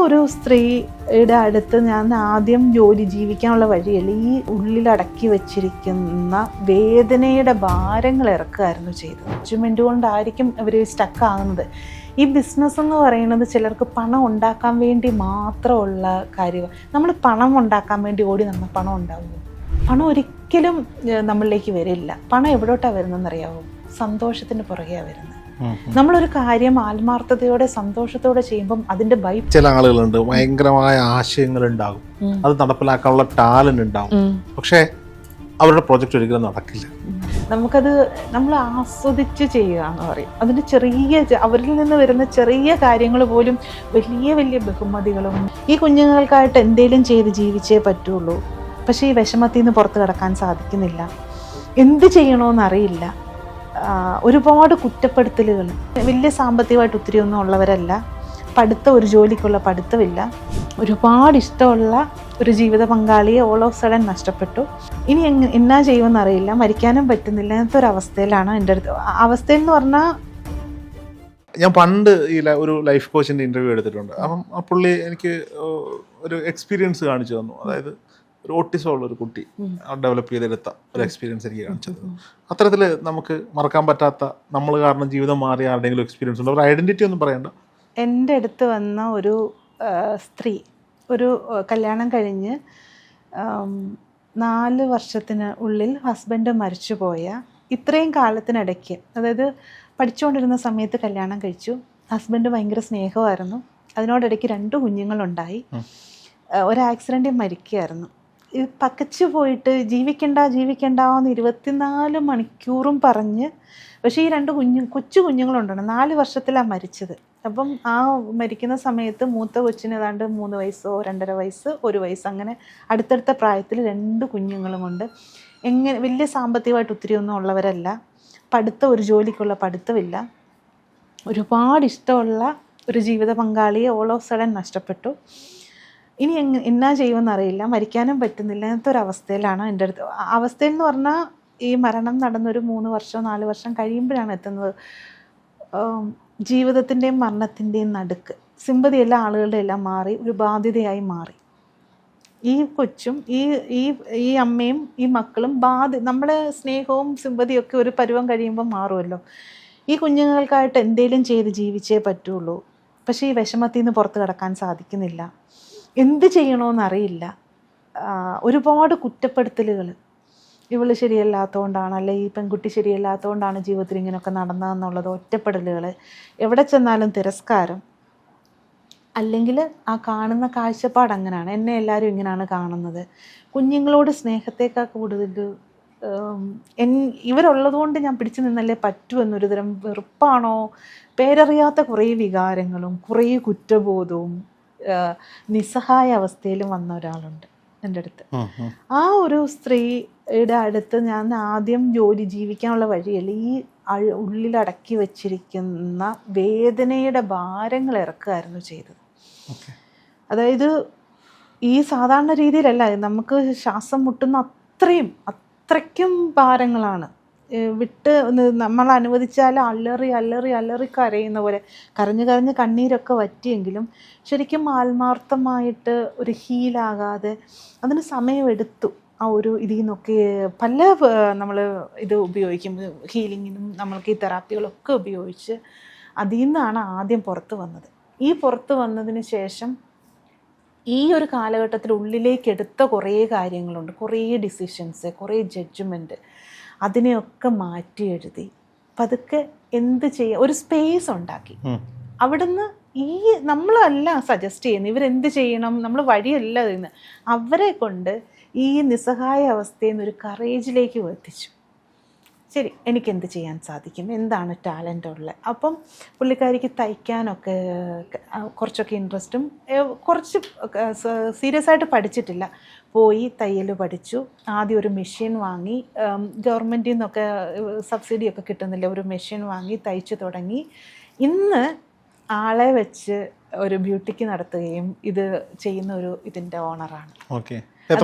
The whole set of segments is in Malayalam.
ഒരു സ്ത്രീയുടെ അടുത്ത് ഞാൻ ആദ്യം ജീവിക്കാനുള്ള വഴിയല്ല, ഈ ഉള്ളിലടക്കി വെച്ചിരിക്കുന്ന വേദനയുടെ ഭാരങ്ങൾ ഇറക്കുകയായിരുന്നു ചെയ്തത്. ജഡ്ജ്മെൻ്റ് കൊണ്ടായിരിക്കും ഇവർ സ്റ്റക്ക് ആകുന്നത്. ഈ ബിസിനസ് എന്ന് പറയുന്നത് ചിലർക്ക് പണം ഉണ്ടാക്കാൻ വേണ്ടി മാത്രമുള്ള കാര്യങ്ങൾ. നമ്മൾ പണം ഉണ്ടാക്കാൻ വേണ്ടി ഓടി നമ്മൾ പണം ഉണ്ടാകുമോ? പണം ഒരിക്കലും നമ്മളിലേക്ക് വരില്ല. പണം എവിടോട്ടാണ് വരുന്നതെന്നറിയാമോ? സന്തോഷത്തിന് പുറകെയാണ് വരുന്നത്. നമ്മളൊരു കാര്യം ആത്മാർത്ഥതയോടെ സന്തോഷത്തോടെ ചെയ്യുമ്പം അതിന്റെ ചില ആളുകളുണ്ട്, ഭയങ്കരമായ ആശയങ്ങൾ ഉണ്ടാകും, അത് നടപ്പിലാക്കാനുള്ള ടാലന്റ് ഉണ്ടാകും, പക്ഷേ അവരുടെ പ്രോജക്റ്റ് ഒരിക്കലും നടക്കില്ല. നമുക്കത് നമ്മൾ ആസ്വദിച്ച് ചെയ്യുക എന്ന് പറയും. അതിൻ്റെ ചെറിയ അവരിൽ നിന്ന് വരുന്ന ചെറിയ കാര്യങ്ങൾ പോലും വലിയ വലിയ ബഹുമതികളും. ഈ കുഞ്ഞുങ്ങൾക്കായിട്ട് എന്തെങ്കിലും ചെയ്ത് ജീവിച്ചേ പറ്റുള്ളൂ. പക്ഷേ ഈ വിഷമത്തിൽ നിന്ന് പുറത്ത് കിടക്കാൻ സാധിക്കുന്നില്ല. എന്ത് ചെയ്യണമെന്നറിയില്ല. ഒരുപാട് കുറ്റപ്പെടുത്തലുകൾ. വലിയ സാമ്പത്തികമായിട്ട് ഒത്തിരി ഒന്നും ഉള്ളവരല്ല. ഒരു ജോലിക്കുള്ള പഠിത്തമില്ല. ഒരുപാട് ഇഷ്ടമുള്ള ഒരു ജീവിത പങ്കാളിയെ ഓൾ ഓഫ് സഡൻ നഷ്ടപ്പെട്ടു. ഇനി എന്നാ ചെയ്യുമെന്ന് അറിയില്ല, മരിക്കാനും പറ്റുന്നില്ല. അങ്ങനത്തെ ഒരു അവസ്ഥയിലാണ് എൻ്റെ അടുത്ത്. അവസ്ഥയെന്ന് പറഞ്ഞാൽ, ഞാൻ പണ്ട് ഈ ഒരു ലൈഫ് കോച്ചിൻ്റെ ഇൻ്റർവ്യൂ എടുത്തിട്ടുണ്ട്. അപ്പം ആ പുള്ളി എനിക്ക് ഒരു എക്സ്പീരിയൻസ് കാണിച്ചു തന്നു. അതായത് ഒരു ഓട്ടിസം ഉള്ള ഒരു കുട്ടി ഡെവലപ്പ് ചെയ്തെടുത്ത ഒരു എക്സ്പീരിയൻസ് എനിക്ക് കാണിച്ചത്. അത്തരത്തിൽ നമുക്ക് മറക്കാൻ പറ്റാത്ത, നമ്മൾ കാരണം ജീവിതം മാറിയ ആരുടെയെങ്കിലും എക്സ്പീരിയൻസ് ഉണ്ടോ? ഒരു ഐഡൻറ്റിറ്റി ഒന്നും പറയണ്ട. എൻ്റെ അടുത്ത് വന്ന ഒരു സ്ത്രീ, ഒരു കല്യാണം കഴിഞ്ഞ് 4 വർഷത്തിന് ഉള്ളിൽ ഹസ്ബൻഡ് മരിച്ചുപോയ, ഇത്രയും കാലത്തിനിടയ്ക്ക്, അതായത് പഠിച്ചുകൊണ്ടിരുന്ന സമയത്ത് കല്യാണം കഴിച്ചു. ഹസ്ബൻഡ് ഭയങ്കര സ്നേഹമായിരുന്നു. അതിനോടിടയ്ക്ക് 2 കുഞ്ഞുങ്ങളുണ്ടായി. ഒരു ആക്സിഡൻറ്റിൽ മരിക്കുകയായിരുന്നു. പകച്ചു പോയിട്ട് ജീവിക്കണ്ട എന്ന് 24 മണിക്കൂറും പറഞ്ഞ്, പക്ഷേ ഈ 2 കൊച്ചു കുഞ്ഞുങ്ങളുണ്ടാണ്. 4 വർഷത്തിലാണ് മരിച്ചത്. അപ്പം ആ മരിക്കുന്ന സമയത്ത് മൂത്ത കൊച്ചിന് ഏതാണ്ട് 3 വയസ്സോ 2.5 വയസ്സ് 1 വയസ്സ്, അങ്ങനെ അടുത്തടുത്ത പ്രായത്തിൽ 2 കുഞ്ഞുങ്ങളുമുണ്ട്. വലിയ സാമ്പത്തികമായിട്ട് ഒത്തിരി ഒന്നും ഉള്ളവരല്ല. ഒരു ജോലിക്കുള്ള പഠിത്തമില്ല. ഒരുപാട് ഇഷ്ടമുള്ള ഒരു ജീവിത പങ്കാളിയെ ഓൾ ഓഫ് സഡൻ നഷ്ടപ്പെട്ടു. ഇനി എന്നാ ചെയ്യുമെന്ന് അറിയില്ല, മരിക്കാനും പറ്റുന്നില്ല. അങ്ങനത്തെ ഒരു അവസ്ഥയിലാണ് എൻ്റെ അടുത്ത്. അവസ്ഥയെന്ന് പറഞ്ഞാൽ, ഈ മരണം നടന്നൊരു 3 വർഷം 4 വർഷം കഴിയുമ്പോഴാണ് എത്തുന്നത്. ജീവിതത്തിൻ്റെയും മരണത്തിൻ്റെയും നടുക്ക് സിമ്പതി എല്ലാ ആളുകളുടെ എല്ലാം മാറി ഒരു ബാധ്യതയായി മാറി. ഈ കൊച്ചും ഈ അമ്മയും ഈ മക്കളും നമ്മുടെ സ്നേഹവും സിമ്പതിയും ഒക്കെ ഒരു പരുവം കഴിയുമ്പോൾ മാറുമല്ലോ. ഈ കുഞ്ഞുങ്ങൾക്കായിട്ട് എന്തെങ്കിലും ചെയ്ത് ജീവിച്ചേ പറ്റുള്ളൂ. പക്ഷേ ഈ വിഷമത്തിൽ നിന്ന് പുറത്ത് കിടക്കാൻ സാധിക്കുന്നില്ല. എന്ത് ചെയ്യണമെന്നറിയില്ല. ഒരുപാട് കുറ്റപ്പെടുത്തലുകൾ. ഇവൾ ശരിയല്ലാത്തതുകൊണ്ടാണ്, അല്ലെങ്കിൽ ഈ പെൺകുട്ടി ശരിയല്ലാത്തതുകൊണ്ടാണ് ജീവിതത്തിൽ ഇങ്ങനെയൊക്കെ നടന്നതെന്നുള്ളത് ഒറ്റപ്പെടലുകൾ. എവിടെ ചെന്നാലും തിരസ്കാരം. അല്ലെങ്കിൽ ആ കാണുന്ന കാഴ്ചപ്പാട് അങ്ങനെയാണ്. എന്നെ എല്ലാവരും ഇങ്ങനെയാണ് കാണുന്നത്. കുഞ്ഞുങ്ങളോട് സ്നേഹത്തേക്കാൾ കൂടുതൽ ഇവരുള്ളതുകൊണ്ട് ഞാൻ പിടിച്ചു നിന്നല്ലേ പറ്റൂ എന്നൊരു തരം വെറുപ്പാണോ, പേരറിയാത്ത കുറേ വികാരങ്ങളും കുറേ കുറ്റബോധവും നിസ്സഹായ അവസ്ഥയിലും വന്ന ഒരാളുണ്ട് എൻ്റെ അടുത്ത്. ആ ഒരു സ്ത്രീയുടെ അടുത്ത് ഞാൻ ആദ്യം ജീവിക്കാനുള്ള വഴിയല്ല, ഈ ഉള്ളിലടക്കി വെച്ചിരിക്കുന്ന വേദനയുടെ ഭാരങ്ങൾ ഇറക്കുകയായിരുന്നു ചെയ്തത്. അതായത് ഈ സാധാരണ രീതിയിലല്ല, നമുക്ക് ശ്വാസം മുട്ടുന്ന അത്രയ്ക്കും ഭാരങ്ങളാണ്. നമ്മൾ അനുവദിച്ചാൽ അല്ലറി കരയുന്ന പോലെ കരഞ്ഞ് കണ്ണീരൊക്കെ വറ്റിയെങ്കിലും ശരിക്കും ആത്മാർത്ഥമായിട്ട് ഒരു ഹീലാകാതെ അതിന് സമയമെടുത്തു. ആ ഒരു ഇതിൽ നിന്നൊക്കെ നമ്മൾ ഇത് ഉപയോഗിക്കും, ഹീലിങ്ങിനും നമ്മൾക്ക് ഈ തെറാപ്പികളൊക്കെ ഉപയോഗിച്ച് അതിൽ നിന്നാണ് ആദ്യം പുറത്ത് വന്നത്. ഈ പുറത്ത് വന്നതിന് ശേഷം ഈ ഒരു കാലഘട്ടത്തിൽ ഉള്ളിലേക്ക് എടുത്ത കുറേ കാര്യങ്ങളുണ്ട്, കുറേ ഡിസിഷൻസ്, കുറേ ജഡ്ജ്മെൻറ്റ്. അതിനെയൊക്കെ മാറ്റി എഴുതി പതുക്കെ എന്ത് ചെയ്യുക, ഒരു സ്പേസ് ഉണ്ടാക്കി. അവിടുന്ന് നമ്മളല്ല സജസ്റ്റ് ചെയ്യുന്നത്, ഇവരെന്ത് ചെയ്യണം, നമ്മൾ വഴിയല്ല ഇന്ന്. അവരെ കൊണ്ട് ഈ നിസ്സഹായ അവസ്ഥയിൽ നിന്ന് ഒരു കറേജിലേക്ക് എത്തിച്ചു. ശരി, എനിക്കെന്ത് ചെയ്യാൻ സാധിക്കും, എന്താണ് ടാലൻ്റ് ഉള്ളത്. അപ്പം പുള്ളിക്കാരിക്ക് തയ്ക്കാനൊക്കെ കുറച്ചൊക്കെ ഇൻട്രസ്റ്റും, കുറച്ച് സീരിയസ് ആയിട്ട് പഠിച്ചിട്ടില്ല. പോയി തയ്യൽ പഠിച്ചു. ആദ്യം ഒരു മെഷീൻ വാങ്ങി, ഗവൺമെൻറ്റിൽ നിന്നൊക്കെ സബ്സിഡിയൊക്കെ കിട്ടുന്നില്ല, ഒരു മെഷീൻ വാങ്ങി തയ്ച്ചു തുടങ്ങി. ഇന്ന് ആളെ വെച്ച് ഒരു ബ്യൂട്ടിക്ക് നടത്തുകയും ഇത് ചെയ്യുന്ന ഇതിൻ്റെ ഓണറാണ്.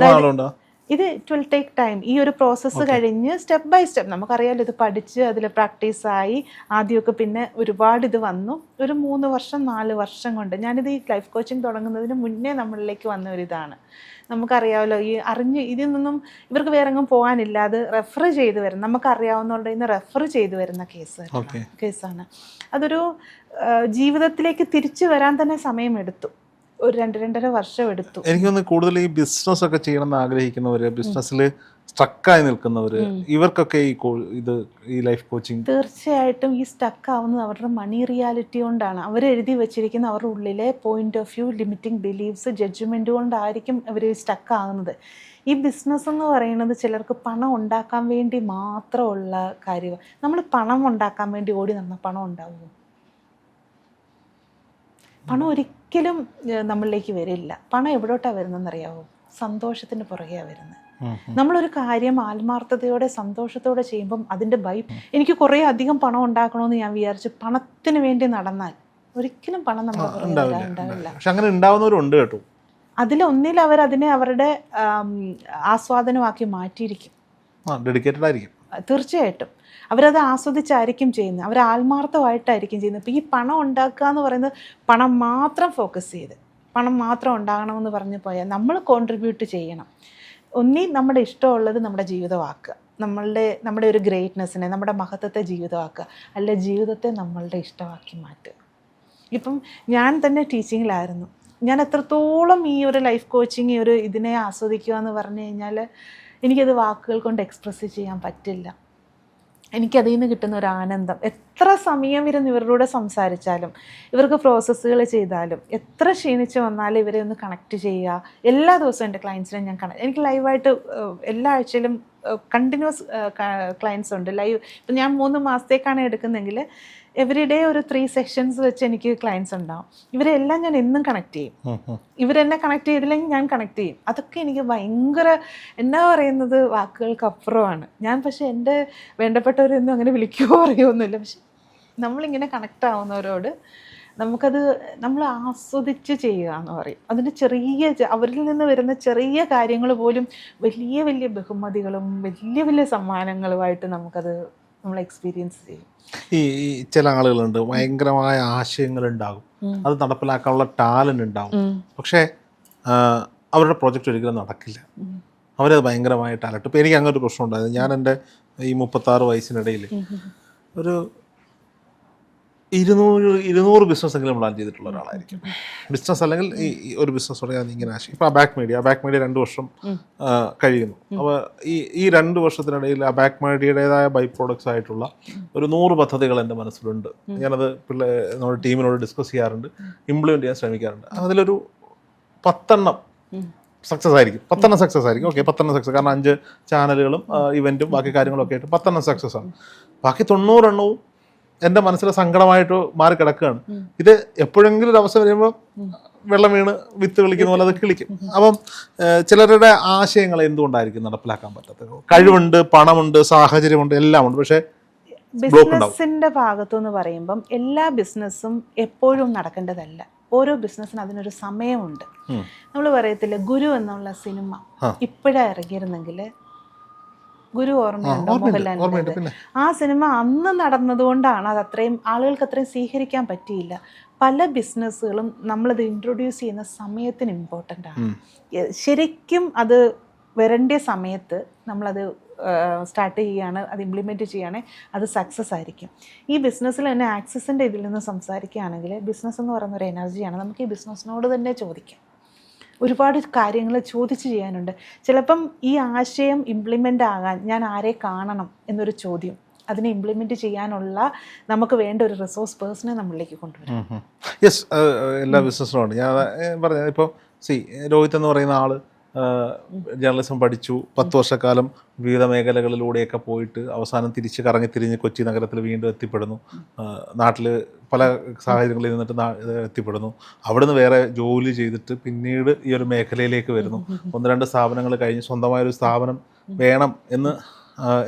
It will take time. ഈ ഒരു പ്രോസസ്സ് കഴിഞ്ഞ് സ്റ്റെപ്പ് ബൈ സ്റ്റെപ്പ് നമുക്കറിയാമല്ലോ, ഇത് പഠിച്ച് അതിൽ പ്രാക്ടീസായി ആദ്യമൊക്കെ പിന്നെ ഒരുപാട് ഇത് വന്നു. ഒരു 3 വർഷം 4 വർഷം കൊണ്ട് ഞാനിത് ഈ ലൈഫ് കോച്ചിങ് തുടങ്ങുന്നതിന് മുന്നേ നമ്മളിലേക്ക് വന്ന ഒരിതാണ്. നമുക്കറിയാമല്ലോ, ഈ ഇതിൽ നിന്നും ഇവർക്ക് വേറെ എങ്ങും പോകാനില്ല, അത് റെഫർ ചെയ്ത് വരുന്ന നമുക്കറിയാവുന്നവരുടെ നിന്ന് റെഫർ ചെയ്ത് വരുന്ന കേസാണ്. അതൊരു ജീവിതത്തിലേക്ക് തിരിച്ചു വരാൻ തന്നെ സമയമെടുത്തു, ഒരു 2-2.5 വർഷം എടുത്തു. എനിക്കൊന്ന് കൂടുതൽ ഈ ബിസിനസ് ഒക്കെ ചെയ്യണമെന്ന് ആഗ്രഹിക്കുന്നവര്, ബിസിനസ്സിൽ സ്ട്രക്കായി നിൽക്കുന്നവര്, ഇവർക്കൊക്കെ ഈ ലൈഫ് കോച്ചിങ് തീർച്ചയായിട്ടും ഈ സ്റ്റക്ക് ആവുന്നത് അവരുടെ മണി റിയാലിറ്റി കൊണ്ടാണ്. അവരെഴുതി വെച്ചിരിക്കുന്ന അവരുടെ ഉള്ളിലെ point of view, limiting beliefs, judgement കൊണ്ടായിരിക്കും അവർ സ്റ്റക്ക് ആകുന്നത്. ഈ ബിസിനസ് എന്ന് പറയുന്നത് ചിലർക്ക് പണം ഉണ്ടാക്കാൻ വേണ്ടി മാത്രമുള്ള കാര്യമാണ്. നമ്മൾ പണം ഉണ്ടാക്കാൻ വേണ്ടി ഓടി നടന്ന പണം ഉണ്ടാവുമോ? പണം ഒരിക്കലും നമ്മളിലേക്ക് വരില്ല. പണം എവിടോട്ടാണ് വരുന്നതെന്നറിയാവോ? സന്തോഷത്തിന് പുറകെയാണ് വരുന്നത്. നമ്മളൊരു കാര്യം ആത്മാർത്ഥതയോടെ സന്തോഷത്തോടെ ചെയ്യുമ്പം അതിൻ്റെ എനിക്ക് കുറേ അധികം പണം ഉണ്ടാക്കണമെന്ന് ഞാൻ വിചാരിച്ച് പണത്തിന് വേണ്ടി നടന്നാൽ ഒരിക്കലും പണം നമ്മുടെ പുറകെ ഉണ്ടാവില്ല. പക്ഷെ അങ്ങനെ ഉണ്ടാവുന്നവരുണ്ട് കേട്ടോ. അതിലൊന്നിൽ അവരതിനെ അവരുടെ ആസ്വാദനമാക്കി മാറ്റിയിരിക്കും. ഡെഡിക്കേറ്റഡ് ആയിരിക്കും. തീർച്ചയായിട്ടും അവരത് ആസ്വദിച്ചായിരിക്കും ചെയ്യുന്നത്, അവർ ആത്മാർത്ഥമായിട്ടായിരിക്കും ചെയ്യുന്നത്. ഇപ്പോൾ ഈ പണം ഉണ്ടാക്കുക എന്ന് പറയുന്നത് പണം മാത്രം ഫോക്കസ് ചെയ്ത് പണം മാത്രം ഉണ്ടാകണമെന്ന് പറഞ്ഞു പോയാൽ നമ്മൾ കോൺട്രിബ്യൂട്ട് ചെയ്യണം. ഒന്നി നമ്മുടെ ഇഷ്ടമുള്ളത് നമ്മുടെ ജീവിതമാക്കുക, നമ്മുടെ ഒരു ഗ്രേറ്റ്നെസ്സിനെ, നമ്മുടെ മഹത്വത്തെ ജീവിതമാക്കുക, അല്ല ജീവിതത്തെ നമ്മളുടെ ഇഷ്ടമാക്കി മാറ്റുക. ഇപ്പം ഞാൻ തന്നെ ടീച്ചിങ്ങിലായിരുന്നു. ഞാൻ എത്രത്തോളം ഈ ഒരു ലൈഫ് കോച്ചിങ്, ഈ ഒരു ഇതിനെ ആസ്വദിക്കുക എന്ന് പറഞ്ഞു കഴിഞ്ഞാൽ എനിക്കത് വാക്കുകൾ കൊണ്ട് എക്സ്പ്രസ് ചെയ്യാൻ പറ്റില്ല. എനിക്കതിൽ നിന്ന് കിട്ടുന്ന ഒരു ആനന്ദം, എത്ര സമയം ഇരുന്ന് ഇവരുടെ കൂടെ സംസാരിച്ചാലും, ഇവർക്ക് പ്രോസസ്സുകൾ ചെയ്താലും, എത്ര ക്ഷീണിച്ച് വന്നാലും ഇവരെ ഒന്ന് കണക്ട് ചെയ്യുക. എല്ലാ ദിവസവും എൻ്റെ ക്ലയൻസിനെ ഞാൻ എനിക്ക് ലൈവായിട്ട് എല്ലാ ആഴ്ചയിലും കണ്ടിന്യൂസ് ക്ലയൻസ് ഉണ്ട്. ലൈവ് ഇപ്പം ഞാൻ 3 മാസത്തേക്കാണ് എടുക്കുന്നതെങ്കിൽ എവറി ഡേ ഒരു 3 സെഷൻസ് വെച്ച് എനിക്ക് ക്ലയൻസ് ഉണ്ടാവും. ഇവരെല്ലാം ഞാൻ എന്നും കണക്ട് ചെയ്യും. ഇവരെന്നെ കണക്ട് ചെയ്തില്ലെങ്കിൽ ഞാൻ കണക്ട് ചെയ്യും. അതൊക്കെ എനിക്ക് ഭയങ്കര എന്നാ പറയുന്നത് വാക്കുകൾക്കപ്പുറമാണ്. ഞാൻ പക്ഷേ എൻ്റെ വേണ്ടപ്പെട്ടവരൊന്നും അങ്ങനെ വിളിക്കുകയോ പറയുകയൊന്നുമില്ല. പക്ഷെ നമ്മളിങ്ങനെ കണക്ട് ആവുന്നവരോട് നമ്മൾ ആസ്വദിച്ച് ചെയ്യുക എന്ന് പറയും. അതിൻ്റെ അവരിൽ നിന്ന് വരുന്ന ചെറിയ കാര്യങ്ങൾ പോലും വലിയ വലിയ ബഹുമതികളും വലിയ വലിയ സമ്മാനങ്ങളുമായിട്ട് നമ്മൾ എക്സ്പീരിയൻസ് ചെയ്യും. ഈ ചില ആളുകളുണ്ട്, ഭയങ്കരമായ ആശയങ്ങൾ ഉണ്ടാകും, അത് നടപ്പിലാക്കാനുള്ള ടാലന്റ് ഉണ്ടാകും, പക്ഷേ അവരുടെ പ്രോജക്റ്റ് ഒരിക്കലും നടക്കില്ല. അവരത് ഭയങ്കരമായിട്ട് അലട്ടും. ഇപ്പോൾ എനിക്ക് അങ്ങനെ ഒരു പ്രശ്നം ഉണ്ടായത്, ഞാൻ എൻ്റെ ഈ 36 വയസ്സിനിടയിൽ ഒരു 200 ബിസിനസ്സെങ്കിലും പ്ലാൻ ചെയ്തിട്ടുള്ള ഒരാളായിരിക്കും. ബിസിനസ് അല്ലെങ്കിൽ ഈ ഒരു ബിസിനസ് തുടങ്ങാൻ ഇങ്ങനെ ആശയം. ഇപ്പോൾ ബാക്ക് മീഡിയ 2 വർഷം കഴിയുന്നു. അപ്പോൾ ഈ 2 വർഷത്തിനിടയിൽ ആ ബാക്ക് മീഡിയയുടേതായ ബൈ പ്രോഡക്ട്സ് ആയിട്ടുള്ള ഒരു 100 പദ്ധതികൾ എൻ്റെ മനസ്സിലുണ്ട്. ഞാനത് നമ്മുടെ ടീമിനോട് ഡിസ്കസ് ചെയ്യാറുണ്ട്, ഇംപ്ലിമെൻറ്റ് ചെയ്യാൻ ശ്രമിക്കാറുണ്ട്. അതിലൊരു 10 സക്സസ് ആയിരിക്കും. 10 സക്സസ് ആയിരിക്കും. ഓക്കെ, 10 സക്സസ്, കാരണം 5 ചാനലുകളും ഇവൻറ്റും ബാക്കി കാര്യങ്ങളൊക്കെ ആയിട്ട് 10 സക്സസ് ആണ്. ബാക്കി 90 എൻ്റെ മനസ്സിലെ സങ്കടമായിട്ട് മാറി കിടക്കുകയാണ്. ഇത് എപ്പോഴെങ്കിലും ഒരു അവസരം വരുമ്പോൾ വെള്ളം വീണ് വിത്ത് കളിക്കുന്ന പോലെ അത് കിളിക്കും. അപ്പം ചിലരുടെ ആശയങ്ങൾ എന്തുകൊണ്ടായിരിക്കും നടപ്പിലാക്കാൻ പറ്റാത്തത്? കഴിവുണ്ട്, പണമുണ്ട്, സാഹചര്യമുണ്ട്, എല്ലാം ഉണ്ട്, പക്ഷേ ബിസിനസിന്റെ ഭാഗത്തുനിന്ന് പറയുമ്പം എല്ലാ ബിസിനസ്സും എപ്പോഴും നടക്കേണ്ടതല്ല. ഓരോ ബിസിനസ്സിന് അതിനൊരു സമയമുണ്ട്. നമ്മൾ പറയത്തില്ല, ഗുരു എന്നുള്ള സിനിമ ഇപ്പോഴാണ് ഇറങ്ങിയിരുന്നെങ്കിൽ, ഗുരു ഓർമ്മയുണ്ടോ മോഹൻലാലിന്റെ? ആ സിനിമ അന്ന് നടന്നതുകൊണ്ടാണ് അത് അത്രയും ആളുകൾക്ക് അത്രയും സ്വീകരിക്കാൻ പറ്റിയില്ല. പല ബിസിനസ്സുകളും നമ്മളത് ഇൻട്രൊഡ്യൂസ് ചെയ്യുന്ന സമയത്തിന് ഇമ്പോർട്ടൻ്റ് ആണ്. ശരിക്കും അത് വരേണ്ട സമയത്ത് നമ്മളത് സ്റ്റാർട്ട് ചെയ്യുകയാണ്, അത് ഇംപ്ലിമെൻറ്റ് ചെയ്യുകയാണെങ്കിൽ അത് സക്സസ് ആയിരിക്കും. ഈ ബിസിനസ്സിൽ തന്നെ ആക്സസിൻ്റെ ഇതിൽ നിന്ന് സംസാരിക്കുകയാണെങ്കിൽ, ബിസിനസ് എന്ന് പറയുന്ന ഒരു എനർജിയാണ്. നമുക്ക് ഈ ബിസിനസ്സിനോട് തന്നെ ചോദിക്കാം, ഒരുപാട് കാര്യങ്ങൾ ചോദിച്ച് ചെയ്യാനുണ്ട്. ചിലപ്പം ഈ ആശയം ഇംപ്ലിമെൻ്റ് ആകാൻ ഞാൻ ആരെ കാണണം എന്നൊരു ചോദ്യം, അതിനെ ഇംപ്ലിമെൻറ്റ് ചെയ്യാനുള്ള നമുക്ക് വേണ്ട ഒരു റിസോഴ്സ് പേഴ്സണെ നമ്മളിലേക്ക് കൊണ്ടുവരും. യെസ്, എല്ലാ ബിസിനസ്സിനുണ്ട്. ഞാൻ പറഞ്ഞത് ഇപ്പോൾ രോഹിത് എന്ന് പറയുന്ന ആൾ ജേർണലിസം പഠിച്ചു, 10 വർഷക്കാലം വിവിധ മേഖലകളിലൂടെയൊക്കെ പോയിട്ട് അവസാനം കറങ്ങിത്തിരിഞ്ഞ് കൊച്ചി നഗരത്തിൽ വീണ്ടും എത്തിപ്പെടുന്നു. നാട്ടിൽ പല സാഹചര്യങ്ങളിൽ നിന്നിട്ട് എത്തിപ്പെടുന്നു. അവിടുന്ന് വേറെ ജോലി ചെയ്തിട്ട് പിന്നീട് ഈ ഒരു മേഖലയിലേക്ക് വരുന്നു. 1-2 സ്ഥാപനങ്ങൾ കഴിഞ്ഞ് സ്വന്തമായൊരു സ്ഥാപനം വേണം എന്ന്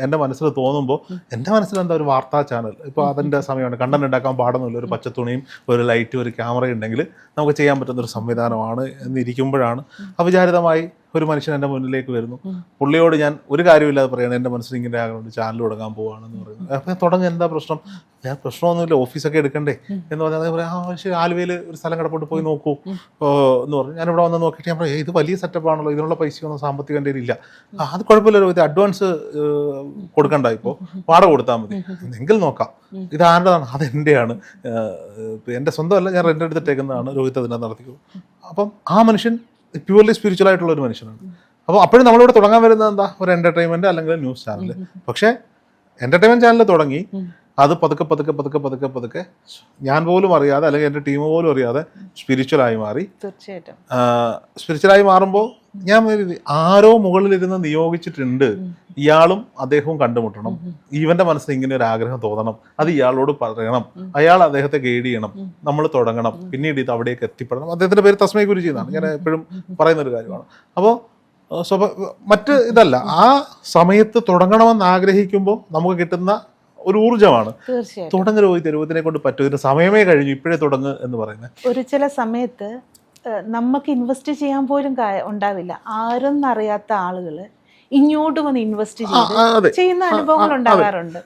എൻ്റെ മനസ്സിൽ തോന്നുമ്പോൾ, എൻ്റെ മനസ്സിൽ എന്താ, ഒരു വാർത്താ ചാനൽ, ഇപ്പോൾ അതിൻ്റെ സമയമാണ്. കണ്ടന്റ് ഉണ്ടാക്കാൻ പാടുന്നില്ല, ഒരു പച്ചത്തുണിയും ഒരു ലൈറ്റും ഒരു ക്യാമറയും ഉണ്ടെങ്കിൽ നമുക്ക് ചെയ്യാൻ പറ്റുന്നൊരു സംവിധാനമാണ് എന്നിരിക്കുമ്പോഴാണ് അവിചാരിതമായി ഒരു മനുഷ്യൻ എൻ്റെ മുന്നിലേക്ക് വരുന്നു, പുള്ളിയോട് ഞാൻ ഒരു കാര്യമില്ലാതെ പറയണം എൻ്റെ മനസ്സിൽ ഇങ്ങനെ ആകുന്നുണ്ട്, ചാനൽ തുടങ്ങാൻ പോവാണെന്ന് പറയുന്നത്. അപ്പം ഞാൻ തുടങ്ങി, എന്താ പ്രശ്നം? ഞാൻ പ്രശ്നമൊന്നുമില്ല, ഓഫീസൊക്കെ എടുക്കണ്ടേ എന്ന് പറഞ്ഞാൽ അതേ പറയാം, ശരി ആലുവയിൽ ഒരു സ്ഥലം കിടപ്പോട്ട് പോയി നോക്കൂ എന്ന് പറഞ്ഞു. ഞാനിവിടെ വന്ന് നോക്കിയിട്ട് ഞാൻ പറയാം, ഇത് വലിയ സെറ്റപ്പാണല്ലോ, ഇതിനുള്ള പൈസയൊന്നും സാമ്പത്തികം എൻ്റെ ഇല്ല. അത് കുഴപ്പമില്ലല്ലോ, ഇത് അഡ്വാൻസ് കൊടുക്കണ്ട, ഇപ്പോൾ വാടക കൊടുത്താൽ മതി, എങ്കിൽ നോക്കാം. ഇത് ആരുടേതാണ്? അതെൻ്റെയാണ്, എൻ്റെ സ്വന്തമല്ല, ഞാൻ റെൻ്റ് എടുത്തിട്ടേക്കുന്നതാണ്, രോഹിത് അതിനെ നടത്തിക്കും. അപ്പം ആ മനുഷ്യൻ പ്യൂർലി സ്പിരിച്വൽ ആയിട്ടുള്ള ഒരു മനുഷ്യനാണ്. അപ്പോൾ അപ്പോഴും നമ്മളിവിടെ തുടങ്ങാൻ വരുന്നത് എന്താ? ഒരു എൻ്റർടൈൻമെൻറ്റ് അല്ലെങ്കിൽ ന്യൂസ് ചാനൽ. പക്ഷേ എൻ്റർടൈൻമെൻറ്റ് ചാനൽ തുടങ്ങി അത് പതുക്കെ ഞാൻ പോലും അറിയാതെ അല്ലെങ്കിൽ എൻ്റെ ടീം പോലും അറിയാതെ സ്പിരിച്വലായി മാറി. തീർച്ചയായിട്ടും സ്പിരിച്വലായി മാറുമ്പോൾ ഞാൻ ആരോ മുകളിലിരുന്ന് നിയോഗിച്ചിട്ടുണ്ട്, ഇയാളും അദ്ദേഹവും കണ്ടുമുട്ടണം, ഇവന്റെ മനസ്സിൽ ഇങ്ങനെ ഒരു ആഗ്രഹം തോന്നണം, അത് ഇയാളോട് പറയണം, അയാൾ അദ്ദേഹത്തെ ഗൈഡ് ചെയ്യണം, നമ്മൾ തുടങ്ങണം, പിന്നീട് ഇത് അവിടേക്ക് എത്തിപ്പെടണം. അദ്ദേഹത്തിന്റെ പേര് തസ്മൈ ഗുരുജി എന്നാണ്, ഞാൻ എപ്പോഴും പറയുന്ന ഒരു കാര്യമാണ്. അപ്പോൾ മറ്റ് ഇതല്ല, ആ സമയത്ത് തുടങ്ങണമെന്ന് ആഗ്രഹിക്കുമ്പോൾ നമുക്ക് കിട്ടുന്ന ഒരു ഊർജ്ജമാണ്. തുടങ്ങ് രോഹിത്, രോഹിത്തിനെ കൊണ്ട് പറ്റും, ഇതിന്റെ സമയമേ കഴിഞ്ഞു, ഇപ്പോഴേ തുടങ്ങ് എന്ന് പറയുന്നത്. ഒരു ചില സമയത്ത് നമുക്ക് ഇൻവെസ്റ്റ് ചെയ്യാൻ പോലും ഉണ്ടാവില്ല, ആരും അറിയാത്ത ആളുകൾ ഇങ്ങോട്ട് വന്ന് ഇൻവെസ്റ്റ് ചെയ്ത് ചെയ്യുന്ന അനുഭവങ്ങൾ ഉണ്ടാകാറുണ്ട്.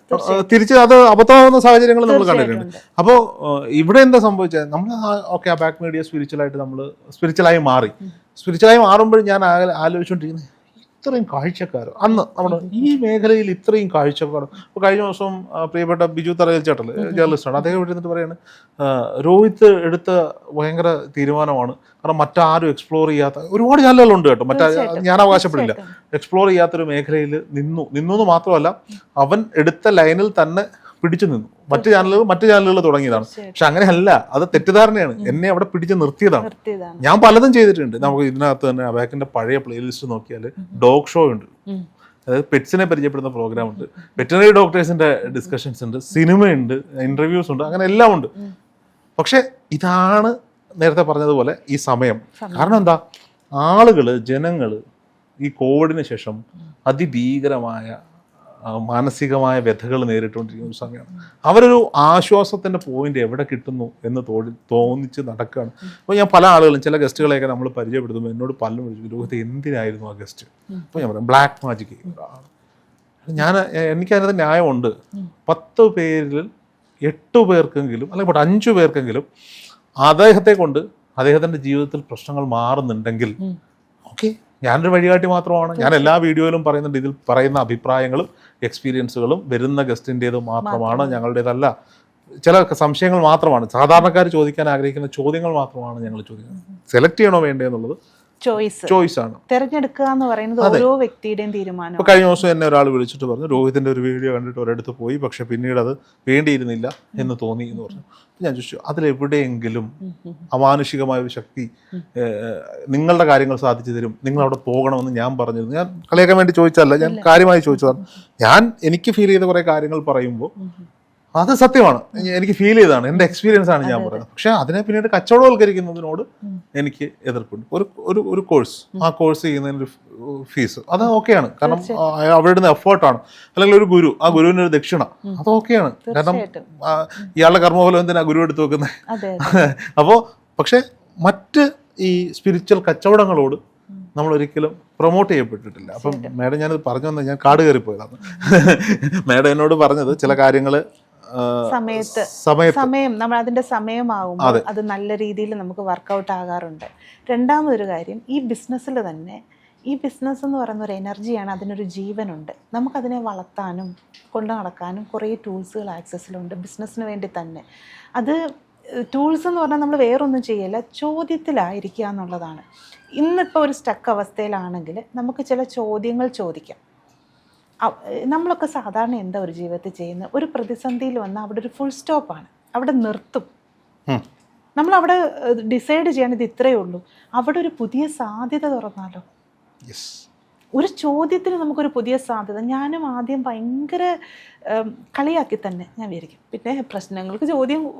തിരിച്ച് അത് അബദ്ധമാകുന്ന സാഹചര്യങ്ങൾ നമ്മൾ കണ്ടിട്ടുണ്ട്. അപ്പോൾ ഇവിടെ എന്താ സംഭവിച്ചത്? നമ്മൾ ഓക്കെ, ആ ബാക്ക് മീഡിയ സ്പിരിച്വലായിട്ട് നമ്മൾ സ്പിരിച്വലായി മാറി. സ്പിരിച്വലായി മാറുമ്പോൾ ഞാൻ ആലോചിച്ചുകൊണ്ടിരിക്കുന്നത്, ഇത്രയും കാഴ്ചക്കാർ അന്ന് നമ്മുടെ ഈ മേഖലയിൽ ഇത്രയും കാഴ്ചക്കാർ. ഇപ്പോൾ കഴിഞ്ഞ ദിവസം പ്രിയപ്പെട്ട ബിജു തറയിൽ ചേട്ടൽ ജേർണലിസ്റ്റാണ്, അദ്ദേഹം ഇവിടെ നിന്നിട്ട് പറയാണ്, രോഹിത് എടുത്ത ഭയങ്കര തീരുമാനമാണ്, കാരണം മറ്റാരും എക്സ്പ്ലോർ ചെയ്യാത്ത ഒരുപാട് ചാനലുകളുണ്ട് കേട്ടോ, ഞാൻ അവകാശപ്പെടില്ല, എക്സ്പ്ലോർ ചെയ്യാത്തൊരു മേഖലയിൽ നിന്നു എന്ന് മാത്രമല്ല, അവൻ എടുത്ത ലൈനിൽ തന്നെ പിടിച്ചു നിന്നു. മറ്റു ചാനലുകൾ തുടങ്ങിയതാണ്, പക്ഷെ അങ്ങനെയല്ല, അത് തെറ്റിദ്ധാരണയാണ്, എന്നെ അവിടെ പിടിച്ച് നിർത്തിയതാണ്. ഞാൻ പലതും ചെയ്തിട്ടുണ്ട്. നമുക്ക് ഇതിനകത്ത് തന്നെ അബാക്കിന്റെ പഴയ പ്ലേലിസ്റ്റ് നോക്കിയാൽ ഡോഗ് ഷോ ഉണ്ട്, അതായത് പെറ്റ്സിനെ പരിചയപ്പെടുന്ന പ്രോഗ്രാം ഉണ്ട്, വെറ്ററിനറി ഡോക്ടേഴ്സിന്റെ ഡിസ്കഷൻസ് ഉണ്ട്, സിനിമയുണ്ട്, ഇന്റർവ്യൂസ് ഉണ്ട്, അങ്ങനെ എല്ലാം ഉണ്ട്. പക്ഷെ ഇതാണ് നേരത്തെ പറഞ്ഞതുപോലെ ഈ സമയം. കാരണം എന്താ? ജനങ്ങൾ ഈ കോവിഡിന് ശേഷം അതിഭീകരമായ മാനസികമായ വ്യഥകൾ നേരിട്ടുകൊണ്ടിരിക്കുന്ന ഒരു സമയമാണ്. അവരൊരു ആശ്വാസത്തിൻ്റെ പോയിന്റ് എവിടെ കിട്ടുന്നു എന്ന് തോന്നിച്ച് നടക്കുകയാണ്. അപ്പോൾ ഞാൻ പല ആളുകളും, ചില ഗസ്റ്റുകളെയൊക്കെ നമ്മൾ പരിചയപ്പെടുത്തുമ്പോൾ എന്നോട് പലരും വിളിച്ചു, രോഹിത് എന്തിനായിരുന്നു ആ ഗസ്റ്റ്? അപ്പോൾ ഞാൻ പറയാം, ബ്ലാക്ക് മാജിക് ചെയ്യുന്നതാണ്. എനിക്കതിനകത്ത് ന്യായമുണ്ട്. 10 പേരിൽ 8 പേർക്കെങ്കിലും അല്ലെങ്കിൽ 5 പേർക്കെങ്കിലും അദ്ദേഹത്തെ കൊണ്ട് അദ്ദേഹത്തിൻ്റെ ജീവിതത്തിൽ പ്രശ്നങ്ങൾ മാറുന്നുണ്ടെങ്കിൽ ഓക്കെ, ഞാനൊരു വഴികാട്ടി മാത്രമാണ്. ഞാൻ എല്ലാ വീഡിയോയിലും പറയുന്നുണ്ട്, ഇതിൽ പറയുന്ന അഭിപ്രായങ്ങളും എക്സ്പീരിയൻസുകളും വരുന്ന ഗസ്റ്റിൻ്റേത് മാത്രമാണ്, ഞങ്ങളുടേതല്ല. ചില സംശയങ്ങൾ മാത്രമാണ്, സാധാരണക്കാർ ചോദിക്കാൻ ആഗ്രഹിക്കുന്ന ചോദ്യങ്ങൾ മാത്രമാണ് ഞങ്ങൾ ചോദിക്കുന്നത്. സെലക്ട് ചെയ്യണോ വേണ്ടേ എന്നുള്ളത് ചോയ്സ് ആണ്. തെരഞ്ഞെടുക്കുക എന്ന് പറയുന്നത് ഓരോ വ്യക്തിയുടെയും തീരുമാനം. ഇപ്പോൾ കഴിഞ്ഞ ദിവസം എന്നെ ഒരാൾ വിളിച്ചിട്ട് പറഞ്ഞു, രോഹിതിൻ്റെ ഒരു വീഡിയോ കണ്ടിട്ട് ഒരിടത്ത് പോയി, പക്ഷെ പിന്നീട് അത് വേണ്ടിയിരുന്നില്ല എന്ന് തോന്നി എന്ന് പറഞ്ഞു. ഞാൻ ചോദിച്ചു, അതിലെവിടെയെങ്കിലും അമാനുഷികമായ ഒരു ശക്തി നിങ്ങളുടെ കാര്യങ്ങൾ സാധിച്ചു തരും, നിങ്ങൾ അവിടെ പോകണമെന്ന് ഞാൻ പറഞ്ഞിരുന്നു. ഞാൻ കളിയാക്കാൻ വേണ്ടി ചോദിച്ചതല്ല, ഞാൻ കാര്യമായി ചോദിച്ചതാണ്. എനിക്ക് ഫീൽ ചെയ്ത കുറേ കാര്യങ്ങൾ പറയുമ്പോൾ അത് സത്യമാണ്, എനിക്ക് ഫീൽ ചെയ്തതാണ്, എൻ്റെ എക്സ്പീരിയൻസ് ആണ് ഞാൻ പറയുന്നത്. പക്ഷെ അതിനെ പിന്നീട് കച്ചവടവൽക്കരിക്കുന്നതിനോട് എനിക്ക് എതിർപ്പുണ്ട്. ഒരു കോഴ്സ്, ആ കോഴ്സ് ചെയ്യുന്നതിനൊരു ഫീസ്, അത് ഓക്കെയാണ്, കാരണം അവരുടെ എഫേർട്ടാണ്. അല്ലെങ്കിൽ ഒരു ഗുരു, ആ ഗുരുവിന് ഒരു ദക്ഷിണ, അത് ഓക്കെയാണ്, കാരണം ഇയാളുടെ കർമ്മഫലം എന്തിനാ ഗുരു എടുത്ത് വെക്കുന്നത്. അപ്പോൾ പക്ഷെ മറ്റ് ഈ സ്പിരിച്വൽ കച്ചവടങ്ങളോട് നമ്മൾ ഒരിക്കലും പ്രൊമോട്ട് ചെയ്യപ്പെട്ടിട്ടില്ല. അപ്പം മേഡം ഞാനത് പറഞ്ഞു വന്നത്, ഞാൻ കാട് കയറിപ്പോയതാണ്. മേഡം എന്നോട് പറഞ്ഞത് ചില കാര്യങ്ങൾ സമയം നമ്മൾ അതിന്റെ സമയമാകുമ്പോൾ അത് നല്ല രീതിയിൽ നമുക്ക് വർക്കൗട്ട് ആകാറുണ്ട്. രണ്ടാമതൊരു കാര്യം, ഈ ബിസിനസ്സിൽ തന്നെ, ഈ ബിസിനസ് എന്ന് പറയുന്ന ഒരു എനർജിയാണ്, അതിനൊരു ജീവനുണ്ട്. നമുക്കതിനെ വളർത്താനും കൊണ്ടു നടക്കാനും കുറേ ടൂൾസുകൾ ആക്സസിലുണ്ട് ബിസിനസ്സിന് വേണ്ടി തന്നെ. അത് ടൂൾസ് എന്ന് പറഞ്ഞാൽ നമ്മൾ വേറൊന്നും ചെയ്യില്ല, ചോദ്യത്തിലായിരിക്കുക എന്നുള്ളതാണ്. ഇന്നിപ്പോൾ ഒരു സ്റ്റക്ക് അവസ്ഥയിലാണെങ്കിൽ നമുക്ക് ചില ചോദ്യങ്ങൾ ചോദിക്കാം. നമ്മളൊക്കെ സാധാരണ എന്താ ഒരു ജീവിതത്തിൽ ചെയ്യുന്നത്? ഒരു പ്രതിസന്ധിയിൽ വന്നാൽ അവിടെ ഒരു ഫുൾ സ്റ്റോപ്പാണ്, അവിടെ നിർത്തും. നമ്മളവിടെ ഡിസൈഡ് ചെയ്യാൻ ഇത് ഇത്രയേ ഉള്ളൂ. അവിടെ ഒരു പുതിയ സാധ്യത തുറന്നാലോ? ഒരു ചോദ്യത്തിന് നമുക്കൊരു പുതിയ സാധ്യത. ഞാനും ആദ്യം ഭയങ്കര കളിയാക്കി തന്നെ ഞാൻ വിചാരിക്കും, പിന്നെ പ്രശ്നങ്ങൾക്ക്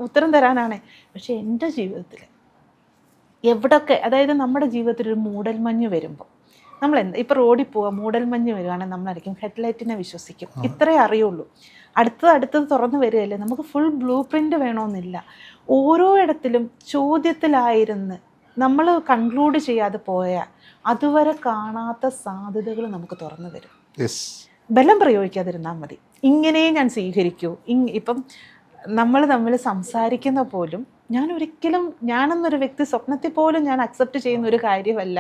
ഉത്തരം തരാനാണ്. പക്ഷെ എൻ്റെ ജീവിതത്തിൽ എവിടെയൊക്കെ, അതായത് നമ്മുടെ ജീവിതത്തിൽ ഒരു മൂടൽമഞ്ഞ് വരുമ്പോൾ നമ്മൾ ഇപ്പോൾ റോഡിൽ പോവാം, മൂടൽമഞ്ഞ് വരുവാണെങ്കിൽ നമ്മളായിരിക്കും ഹെഡ്ലൈറ്റിനെ വിശ്വസിക്കും, ഇത്രേ അറിയുള്ളൂ. അടുത്തത് തുറന്നു വരികയല്ലേ, നമുക്ക് ഫുൾ ബ്ലൂ പ്രിൻ്റ് വേണമെന്നില്ല. ഓരോ ഇടത്തിലും ചോദ്യത്തിലായിരുന്ന് നമ്മൾ കൺക്ലൂഡ് ചെയ്യാതെ പോയാൽ അതുവരെ കാണാത്ത സാധ്യതകൾ നമുക്ക് തുറന്നു തരും. യെസ്. ബലം പ്രയോഗിക്കാതിരുന്നാൽ മതി. ഇങ്ങനെ ഞാൻ സ്വീകരിക്കൂ. ഇപ്പം നമ്മൾ തമ്മിൽ സംസാരിക്കുന്ന പോലും ഞാൻ ഒരിക്കലും ഞാനെന്നൊരു വ്യക്തി സ്വപ്നത്തിൽ പോലും ഞാൻ അക്സെപ്റ്റ് ചെയ്യുന്ന ഒരു കാര്യമല്ല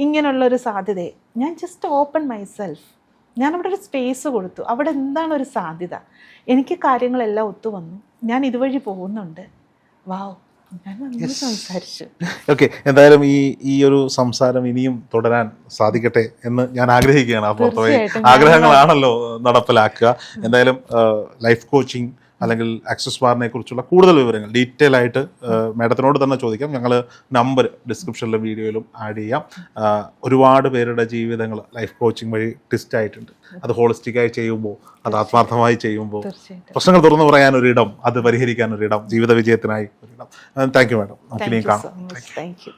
ഇങ്ങനെയുള്ളൊരു സാധ്യതയെ. ഞാൻ ജസ്റ്റ് ഓപ്പൺ മൈസെൽഫ്. ഞാനവിടെ ഒരു സ്പേസ് കൊടുത്തു. അവിടെ എന്താണ് ഒരു സാധ്യത, എനിക്ക് കാര്യങ്ങളെല്ലാം ഒത്തു വന്നു, ഞാൻ ഇതുവഴി പോകുന്നുണ്ട്. വാവ്, ഞാൻ നന്നായി സംസാരിച്ചു. ഓക്കെ, എന്തായാലും ഈ ഒരു സംസാരം ഇനിയും തുടരാൻ സാധിക്കട്ടെ എന്ന് ഞാൻ ആഗ്രഹിക്കുകയാണ്. അപ്പോൾ ആഗ്രഹങ്ങളാണല്ലോ നടപ്പിലാക്കുക. എന്തായാലും ലൈഫ് കോച്ചിങ് അല്ലെങ്കിൽ ആക്സസ് ബാറിനെ കുറിച്ചുള്ള കൂടുതൽ വിവരങ്ങൾ ഡീറ്റെയിൽ ആയിട്ട് മാഡത്തിനോട് തന്നെ ചോദിക്കാം. ഞങ്ങൾ നമ്പർ ഡിസ്ക്രിപ്ഷനിലും വീഡിയോയിലും ആഡ് ചെയ്യാം. ഒരുപാട് പേരുടെ ജീവിതങ്ങൾ ലൈഫ് കോച്ചിങ് വഴി ട്വിസ്റ്റ് ആയിട്ടുണ്ട്. അത് ഹോളിസ്റ്റിക്കായി ചെയ്യുമ്പോൾ, അത് ആത്മാർത്ഥമായി ചെയ്യുമ്പോൾ, പ്രശ്നങ്ങൾ തുറന്നു പറയാൻ ഒരിടം, അത് പരിഹരിക്കാൻ ഒരിടം, ജീവിത വിജയത്തിനായി ഒരിടം. Thank you madam. നമുക്ക് ഇനിയും കാണാം. Thank you.